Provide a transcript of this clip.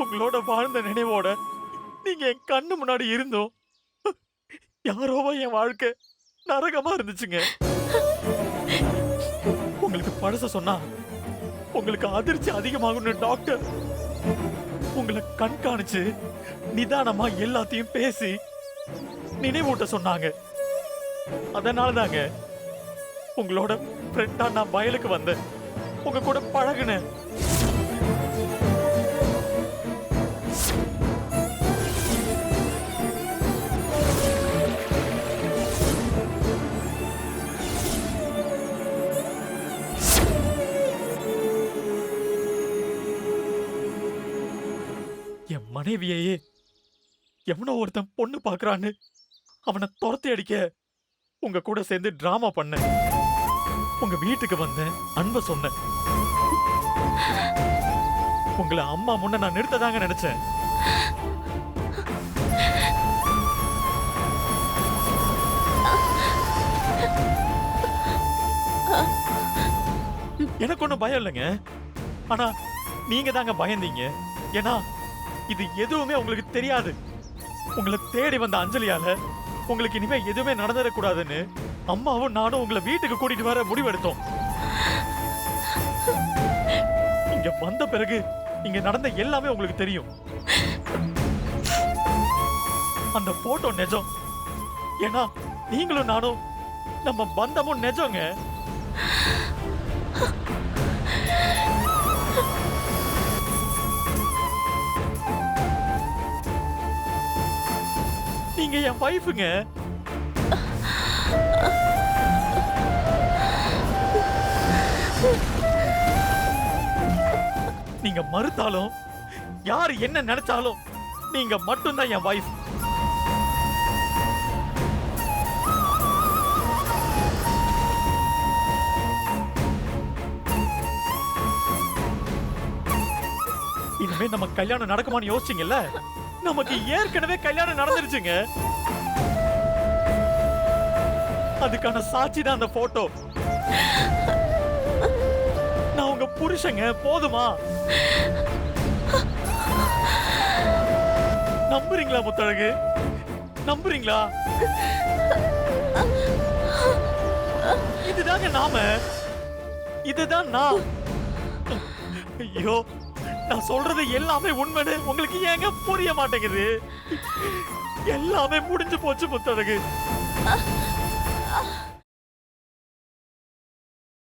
உங்களோட வாழ்ந்த நினைவோட நீங்க என் கண்ணு முன்னாடி இருந்தோம். யாரோவோ என் வாழ்க்கை நரகமா இருந்துச்சுங்க. உங்களுக்கு பழச சொன்னா உங்களுக்கு அதிர்ச்சி அதிகமாகும்னு டாக்டர் உங்களை கண்காணிச்சு நிதானமா எல்லாத்தையும் பேசி நினைவூட்ட சொன்னாங்க. அதனாலதாங்க உங்களோட ஃப்ரெண்டா நான் வயலுக்கு வந்தேன், உங்க கூட பழகுனேன். என் மனைவியையே எவனோ ஒருத்தன் பொண்ணு பாக்குறான்னு அவனை துரத்தி அடிக்க உங்க கூட சேர்ந்து டிராமா பண்ணேன். உங்க வீட்டுக்கு வந்தேன், அன்பை சொன்னேன். உங்களை அம்மா முன்ன நான் நிறுத்ததாங்க நினைச்சேன். எனக்கு ஒண்ணும் பயம் இல்லைங்க. ஆனா நீங்க தாங்க பயந்தீங்க. ஏன்னா இது எதுவுமே உங்களுக்கு தெரியாது. உங்களை தேடி வந்த அஞ்சலியால உங்களுக்கு இனிமே எதுவுமே நடந்துடக்கூடாதுன்னு அம்மாவும் நானும் உங்களை வீட்டுக்கு கூட்டிட்டு வர முடிவெடுத்தோம். இங்க வந்த பிறகு இங்க நடந்த எல்லாமே உங்களுக்கு தெரியும். அந்த போட்டோ நிஜம். ஏன்னா நீங்களும் நானும் நம்ம பந்தமும் நிஜங்க. நீங்க என் வைஃப்ங்க. நீங்க மறுத்தாலும் யார் என்ன நினைச்சாலும் நீங்க மட்டும்தான் என் வைஃப். இனிமே நம்ம கல்யாணம் நடக்குமான்னு யோசிச்சீங்கல்ல, நமக்கு ஏற்கனவே கல்யாணம் நடந்துருச்சுங்க. அதுக்கான சாட்சி தான் அந்த போட்டோ. நான் உங்க புருஷங்க, போதுமா? நம்புறீங்களா முத்தழகு? நம்புறீங்களா? இதுதாங்க நாம. இதுதான் நான். ஐயோ, நான் சொல்றது எல்லாமே உண்மைன்னு உங்களுக்கு ஏங்க புரிய மாட்டேங்குது? எல்லாமே முடிஞ்சு போச்சு முத்தழகு.